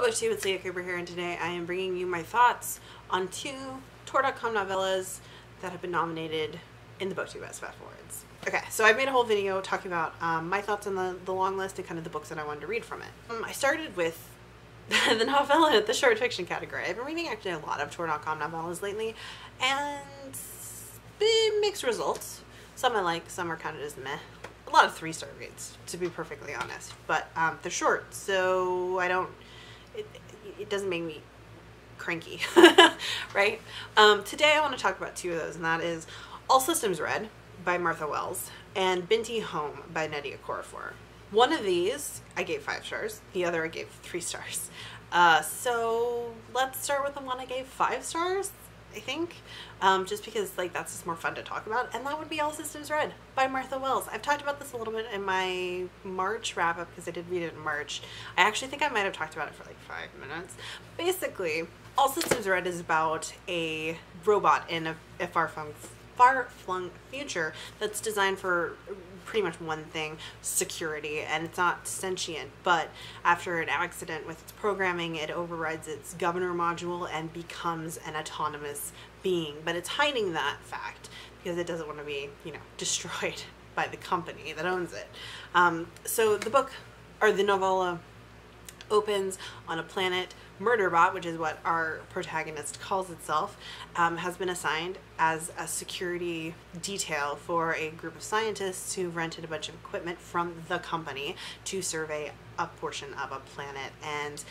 Hello Booktube, it's Leah Cooper here, and today I am bringing you my thoughts on two Tor.com novellas that have been nominated in the BooktubeSFF Awards. Okay, so I've made a whole video talking about my thoughts on the long list and kind of the books that I wanted to read from it. I started with the novella, the short fiction category. I've been reading actually a lot of Tor.com novellas lately, and mixed results. Some I like, some are kind of just meh. A lot of 3-star grades, to be perfectly honest, but they're short, so I don't, it doesn't make me cranky, right? Today I want to talk about two of those, and that is All Systems Red by Martha Wells and Binti Home by Nnedi Okorafor. One of these I gave 5 stars, the other I gave 3 stars. So let's start with the one I gave 5 stars, I think, just because like that's just more fun to talk about, and that would be All Systems Red by Martha Wells. I've talked about this a little bit in my March wrap-up because I did read it in March. I actually think I might have talked about it for like 5 minutes. Basically, All Systems Red is about a robot in a far-flung future that's designed for pretty much one thing: security, and it's not sentient, but after an accident with its programming, it overrides its governor module and becomes an autonomous being. But it's hiding that fact because it doesn't want to be, you know, destroyed by the company that owns it. So the book, or the novella, opens on a planet. Murderbot, which is what our protagonist calls itself, has been assigned as a security detail for a group of scientists who rented a bunch of equipment from the company to survey a portion of a planet, and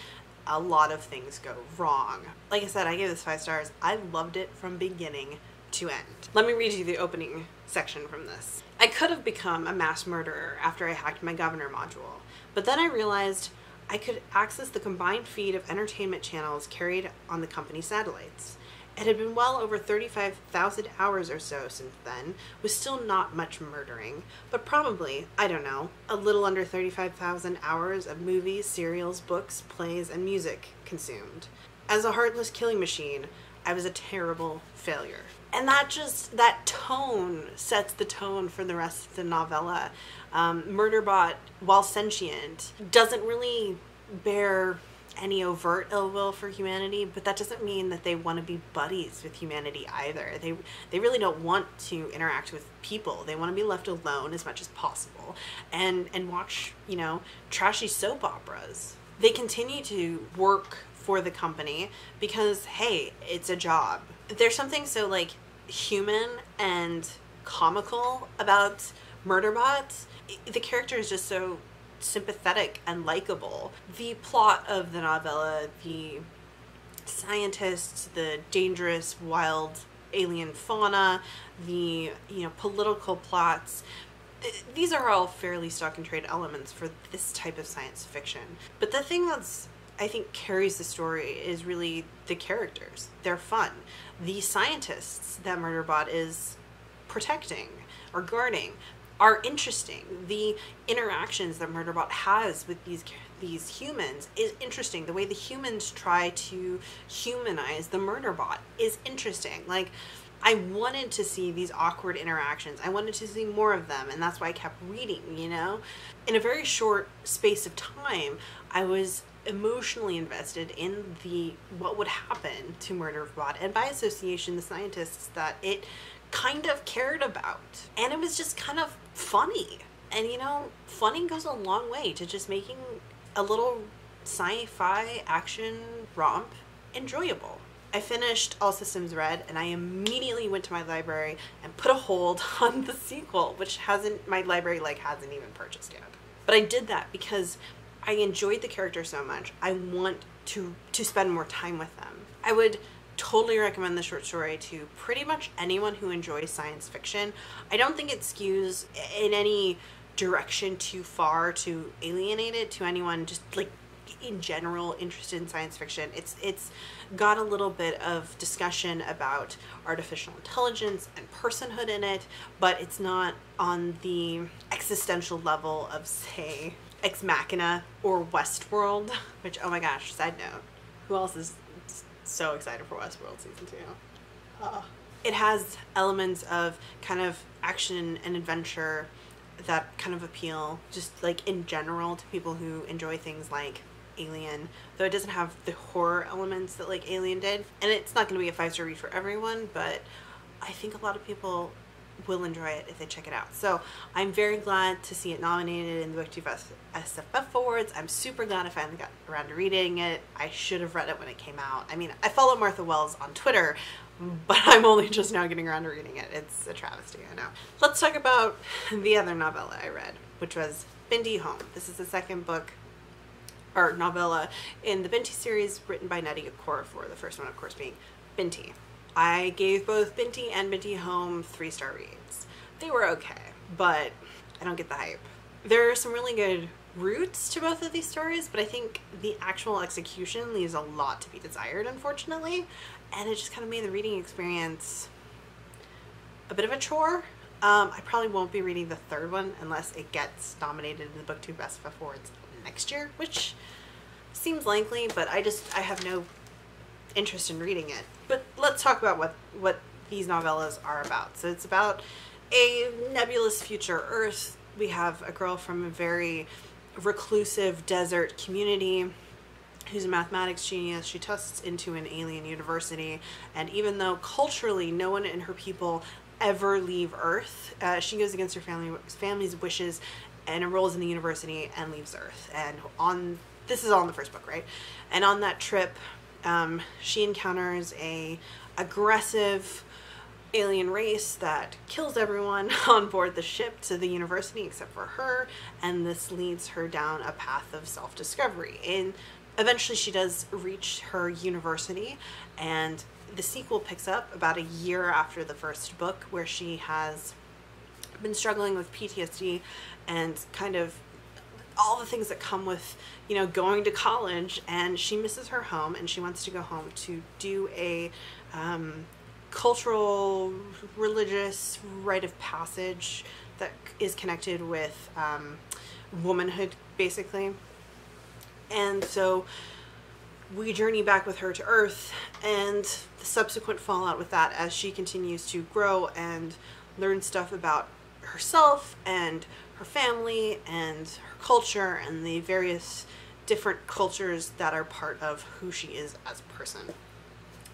a lot of things go wrong. Like I said, I gave this 5 stars. I loved it from beginning to end. Let me read you the opening section from this. I could have become a mass murderer after I hacked my governor module, but then I realized I could access the combined feed of entertainment channels carried on the company satellites. It had been well over 35,000 hours or so since then, with still not much murdering, but probably, I don't know, a little under 35,000 hours of movies, serials, books, plays, and music consumed. As a heartless killing machine, I was a terrible failure. And that tone sets the tone for the rest of the novella. Murderbot, while sentient, doesn't really bear any overt ill will for humanity, but that doesn't mean that they want to be buddies with humanity either. They really don't want to interact with people. They want to be left alone as much as possible and watch, you know, trashy soap operas. They continue to work for the company because, hey, it's a job. There's something so like human and comical about Murderbot. The character is just so sympathetic and likable. The plot of the novella, the scientists, the dangerous wild alien fauna, the, you know, political plots, these are all fairly stock and trade elements for this type of science fiction. But the thing that's, I think, carries the story is really the characters. They're fun. The scientists that Murderbot is protecting or guarding are interesting. The interactions that Murderbot has with these humans is interesting. The way the humans try to humanize the Murderbot is interesting. Like, I wanted to see these awkward interactions. I wanted to see more of them, and that's why I kept reading, you know? In a very short space of time, I was emotionally invested in what would happen to Murderbot, and by association the scientists that it kind of cared about. And it was just kind of funny. And you know, funny goes a long way to just making a little sci-fi action romp enjoyable. I finished All Systems Red, and I immediately went to my library and put a hold on the sequel, which my library hasn't even purchased yet. But I did that because I enjoyed the characters so much. I want to spend more time with them. I would totally recommend the short story to pretty much anyone who enjoys science fiction. I don't think it skews in any direction too far to alienate it to anyone just like in general interested in science fiction. It's got a little bit of discussion about artificial intelligence and personhood in it, but it's not on the existential level of, say, Ex Machina or Westworld, which, oh my gosh, side note, who else is so excited for Westworld season 2? It has elements of kind of action and adventure that kind of appeal just like in general to people who enjoy things like Alien, though it doesn't have the horror elements that like Alien did. And it's not going to be a 5-star read for everyone, but I think a lot of people will enjoy it if they check it out. So I'm very glad to see it nominated in the BooktubeSFF Awards. I'm super glad I finally got around to reading it. I should have read it when it came out. I mean, I follow Martha Wells on Twitter, but I'm only just now getting around to reading it. It's a travesty, I know. Let's talk about the other novella I read, which was Binti Home. This is the second book, or novella, in the Binti series written by Nadia Okorafor, the first one, of course, being Binti. I gave both Binti and Binti Home 3-star reads. They were okay, but I don't get the hype. There are some really good roots to both of these stories, but I think the actual execution leaves a lot to be desired, unfortunately, and it just kind of made the reading experience a bit of a chore. I probably won't be reading the third one unless it gets nominated in the BooktubeSFF Awards next year, which seems likely, but I have no interest in reading it. But let's talk about what these novellas are about. So it's about a nebulous future Earth. We have a girl from a very reclusive desert community who's a mathematics genius. She tests into an alien university, and even though culturally no one in her people ever leave Earth, she goes against her family's wishes and enrolls in the university and leaves Earth. And this is all in the first book, right? And on that trip, she encounters a aggressive alien race that kills everyone on board the ship to the university except for her, and this leads her down a path of self-discovery. And eventually she does reach her university, and the sequel picks up about a year after the first book, where she has been struggling with PTSD and kind of all the things that come with, you know, going to college, and she misses her home and she wants to go home to do a cultural, religious rite of passage that is connected with womanhood, basically. And so we journey back with her to Earth, and the subsequent fallout with that as she continues to grow and learn stuff about herself and her family and her culture and the various different cultures that are part of who she is as a person.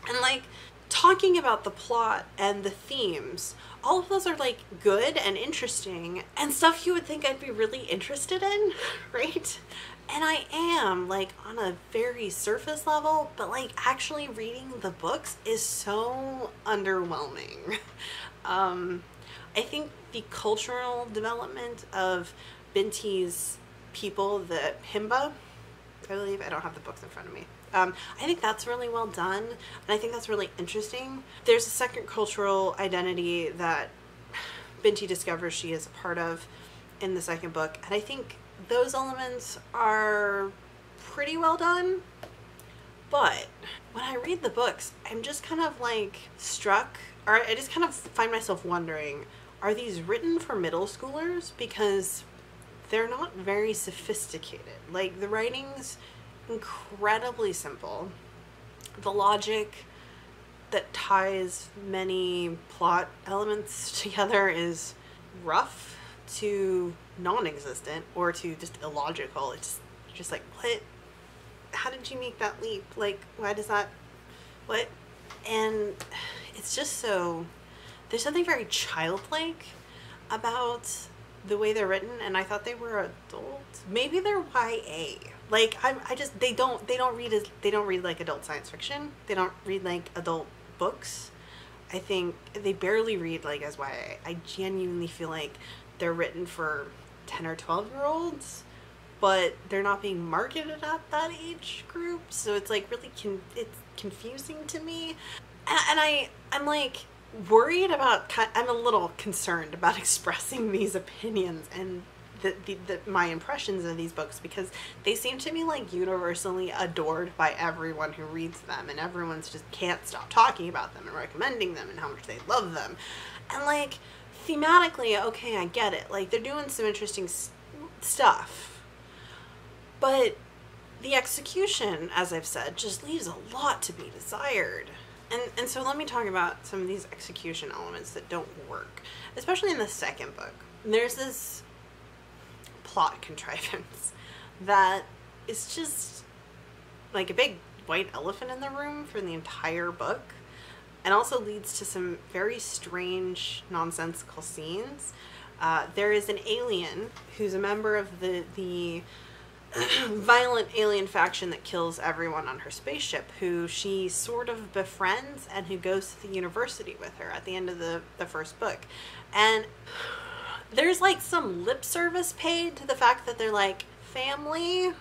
And like, talking about the plot and the themes, all of those are like good and interesting and stuff you would think I'd be really interested in, right? And I am, like, on a very surface level, but like actually reading the books is so underwhelming. I think the cultural development of Binti's people, the Himba, I believe, I don't have the books in front of me. I think that's really well done, and I think that's really interesting. There's a second cultural identity that Binti discovers she is a part of in the second book, and I think those elements are pretty well done. But when I read the books, I'm just kind of like struck, or I just kind of find myself wondering, are these written for middle schoolers? Because they're not very sophisticated. Like, the writing's incredibly simple. The logic that ties many plot elements together is rough to non-existent, or to just illogical. It's just like, what? How did you make that leap? Like, why does that, what? And it's just so, there's something very childlike about the way they're written, and I thought they were adult. Maybe they're YA. Like, they don't read like adult science fiction. They don't read like adult books. I think they barely read like as YA. I genuinely feel like they're written for 10 or 12-year-olds, but they're not being marketed at that age group. So it's like really it's confusing to me. And I'm like worried about, I'm a little concerned about expressing these opinions and my impressions of these books, because they seem to be like universally adored by everyone who reads them, and everyone's just can't stop talking about them and recommending them and how much they love them. And like, thematically, okay, I get it. Like, they're doing some interesting stuff, but the execution, as I've said, just leaves a lot to be desired. And so let me talk about some of these execution elements that don't work, especially in the second book. There's this plot contrivance that is just like a big white elephant in the room for the entire book, and also leads to some very strange, nonsensical scenes. There is an alien who's a member of the violent alien faction that kills everyone on her spaceship, who she sort of befriends and who goes to the university with her at the end of the first book. And there's like some lip service paid to the fact that they're like family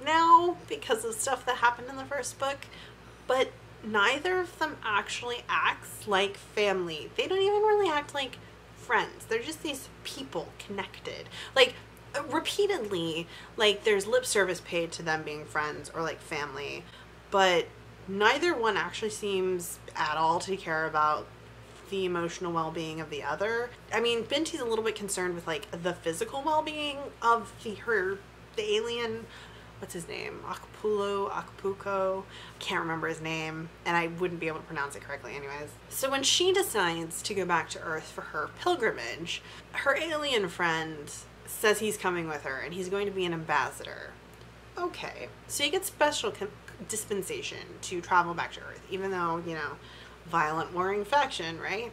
now because of stuff that happened in the first book, but neither of them actually acts like family. They don't even really act like friends. They're just these people connected. Like, repeatedly, like, there's lip service paid to them being friends or like family, but neither one actually seems at all to care about the emotional well-being of the other. I mean, Binti's a little bit concerned with like the physical well-being of the alien. What's his name? Acapulco. Can't remember his name, and I wouldn't be able to pronounce it correctly anyways. So when she decides to go back to Earth for her pilgrimage, her alien friend says he's coming with her and he's going to be an ambassador. Okay, so he gets special dispensation to travel back to Earth, even though, you know, violent warring faction, right?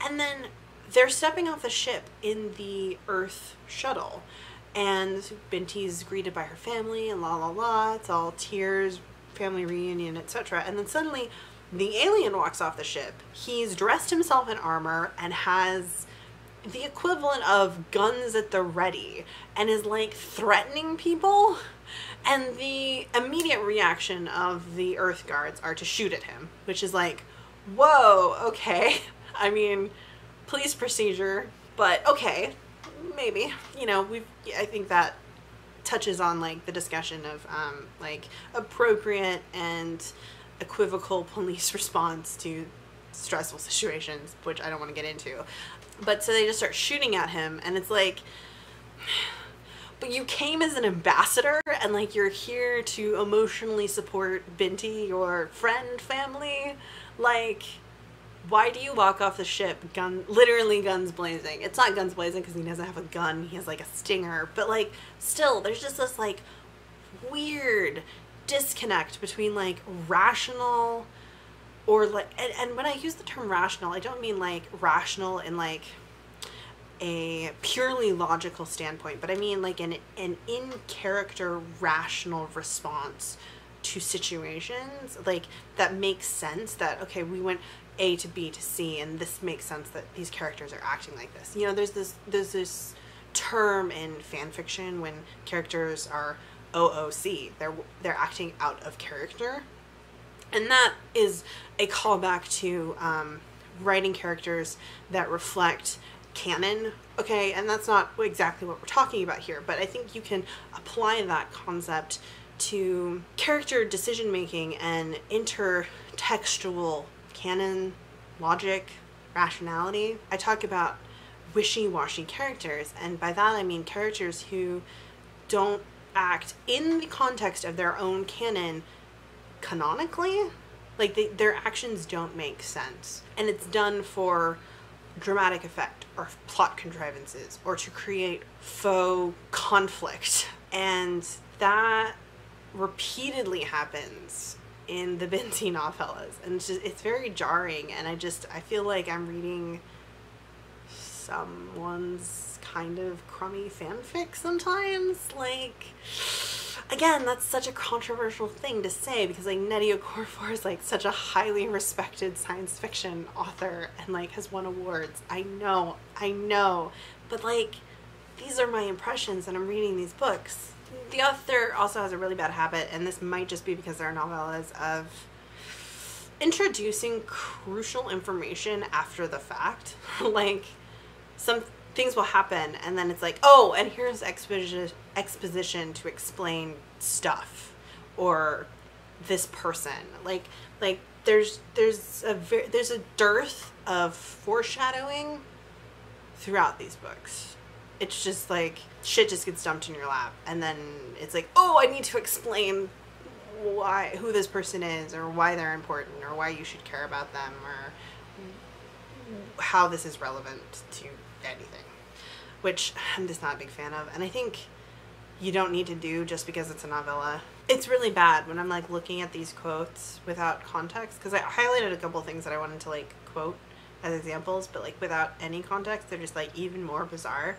And then they're stepping off the ship in the Earth shuttle, and Binti's greeted by her family and la la la, it's all tears, family reunion, etc. And then suddenly the alien walks off the ship. He's dressed himself in armor and has the equivalent of guns at the ready and is like threatening people, and the immediate reaction of the Earth guards are to shoot at him, which is like, whoa, okay. I mean, police procedure, but okay, maybe, you know, I think that touches on like the discussion of like appropriate and equivocal police response to stressful situations, which I don't want to get into. But so they just start shooting at him, and it's like, but you came as an ambassador and like you're here to emotionally support Binti, your friend, family. Like, why do you walk off the ship literally guns blazing? It's not guns blazing because he doesn't have a gun, he has like a stinger, but like still there's just this like weird disconnect between like rational or like, and when I use the term rational, I don't mean like rational in like a purely logical standpoint, but I mean like an in-character rational response to situations, like that makes sense, that okay, we went A to B to C and this makes sense that these characters are acting like this. You know, there's this term in fan fiction when characters are OOC, they're acting out of character. And that is a callback to writing characters that reflect canon, okay? And that's not exactly what we're talking about here, but I think you can apply that concept to character decision making and intertextual canon, logic, rationality. I talk about wishy-washy characters, and by that I mean characters who don't act in the context of their own canon canonically, like their actions don't make sense, and it's done for dramatic effect or plot contrivances or to create faux conflict, and that repeatedly happens in the Binti novellas, and it's very jarring, and I feel like I'm reading someone's kind of crummy fanfic sometimes. Like, again, that's such a controversial thing to say because like Nnedi Okorafor is like such a highly respected science fiction author and like has won awards. I know, but like these are my impressions and I'm reading these books. The author also has a really bad habit, and this might just be because they're novellas, of introducing crucial information after the fact. Like, some things will happen and then it's like, oh, and here's exposition to explain stuff or this person. Like there's a dearth of foreshadowing throughout these books. It's just like shit just gets dumped in your lap, and then it's like, oh, I need to explain who this person is, or why they're important, or why you should care about them, or how this is relevant to anything, which I'm just not a big fan of. And I think you don't need to do just because it's a novella. it's really bad when I'm like looking at these quotes without context, because I highlighted a couple things that I wanted to like quote as examples, but like without any context, they're just like even more bizarre.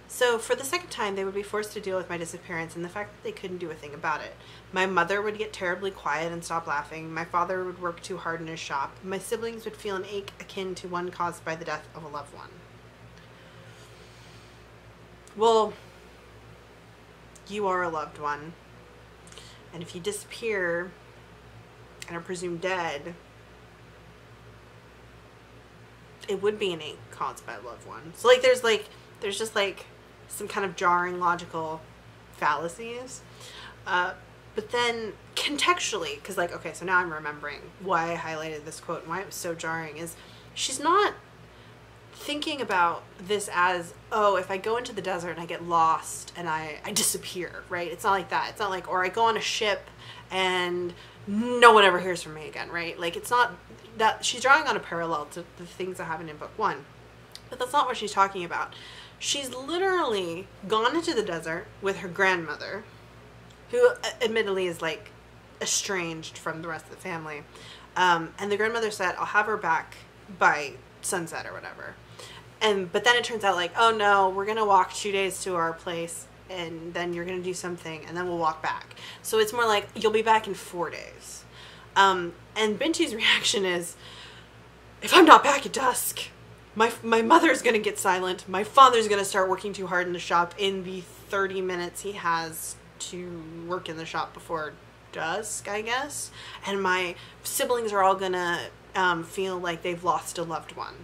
So for the second time, they would be forced to deal with my disappearance and the fact that they couldn't do a thing about it. My mother would get terribly quiet and stop laughing. My father would work too hard in his shop. My siblings would feel an ache akin to one caused by the death of a loved one. Well, you are a loved one. And if you disappear and are presumed dead, it would be an ache caused by a loved one. So like there's just like some kind of jarring logical fallacies. But then contextually, because like, okay, so now I'm remembering why I highlighted this quote and why it was so jarring, is she's not thinking about this as, oh, if I go into the desert and I get lost and I disappear, right? It's not like that. It's not like, or I go on a ship and no one ever hears from me again, right? Like, it's not that. She's drawing on a parallel to the things that happen in book one, but that's not what she's talking about. She's literally gone into the desert with her grandmother, who admittedly is like estranged from the rest of the family. And the grandmother said, I'll have her back by sunset or whatever. But then it turns out like, oh no, we're going to walk 2 days to our place and then you're going to do something and then we'll walk back. So it's more like, you'll be back in 4 days. And Binti's reaction is, if I'm not back at dusk, my mother's going to get silent. My father's going to start working too hard in the shop in the 30 minutes he has to work in the shop before dusk, I guess. And my siblings are all going to feel like they've lost a loved one.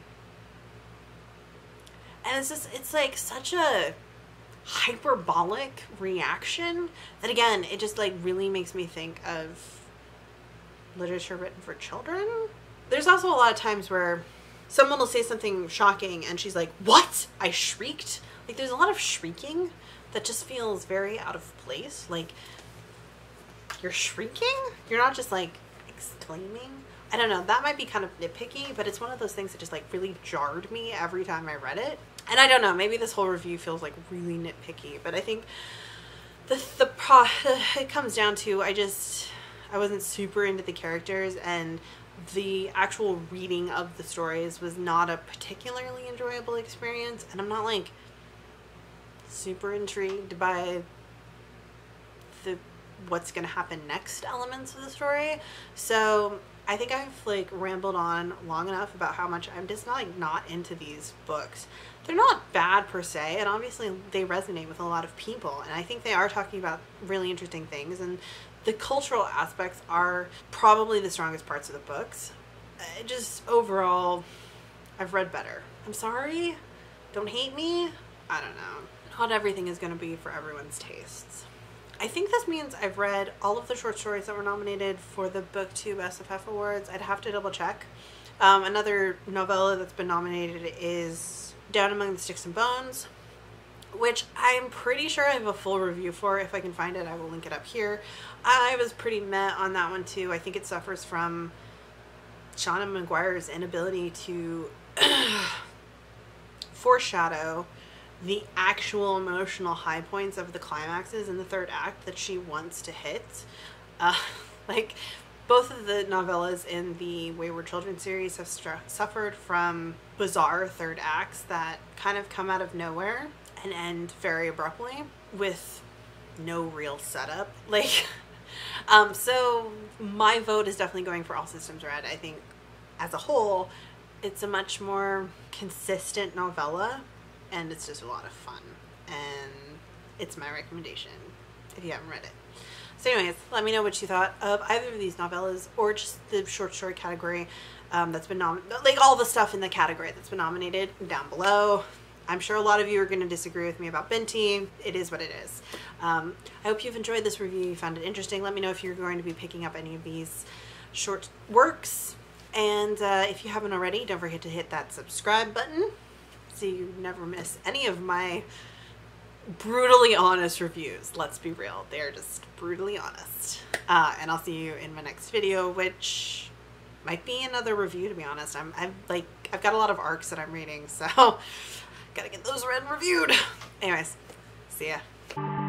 And it's just, it's like such a hyperbolic reaction that, again, it just like really makes me think of literature written for children. There's also a lot of times where someone will say something shocking and she's like, what? I shrieked? Like, there's a lot of shrieking that just feels very out of place. Like, you're shrieking? You're not just like exclaiming? I don't know. That might be kind of nitpicky, but it's one of those things that just like really jarred me every time I read it. And I don't know, maybe this whole review feels like really nitpicky, but I think it comes down to I wasn't super into the characters, and the actual reading of the stories was not a particularly enjoyable experience, and I'm not like super intrigued by the what's gonna happen next elements of the story. So I think I've like rambled on long enough about how much I'm just not into these books. They're not bad per se, and obviously they resonate with a lot of people, and I think they are talking about really interesting things, and the cultural aspects are probably the strongest parts of the books. Just overall, I've read better. I'm sorry, don't hate me. I don't know. Not everything is going to be for everyone's tastes. I think this means I've read all of the short stories that were nominated for the BooktubeSFF Awards. I'd have to double check. Another novella that's been nominated is Down Among the Sticks and Bones, which I'm pretty sure I have a full review for. If I can find it, I will link it up here. I was pretty meh on that one too. I think it suffers from Shauna McGuire's inability to foreshadow the actual emotional high points of the climaxes in the third act that she wants to hit. Like, both of the novellas in the Wayward Children series have suffered from bizarre third acts that kind of come out of nowhere and end very abruptly with no real setup. Like, so my vote is definitely going for All Systems Red. I think as a whole, it's a much more consistent novella, and it's just a lot of fun, and it's my recommendation if you haven't read it. So anyways, let me know what you thought of either of these novellas or just the short story category that's been like all the stuff in the category that's been nominated down below. I'm sure a lot of you are going to disagree with me about Binti. It is what it is. I hope you've enjoyed this review. You found it interesting. Let me know if you're going to be picking up any of these short works. And if you haven't already, don't forget to hit that subscribe button so you never miss any of my brutally honest reviews. Let's be real. They're just brutally honest. And I'll see you in my next video, which might be another review, to be honest. I've got a lot of arcs that I'm reading, so gotta get those read and reviewed. Anyways, see ya.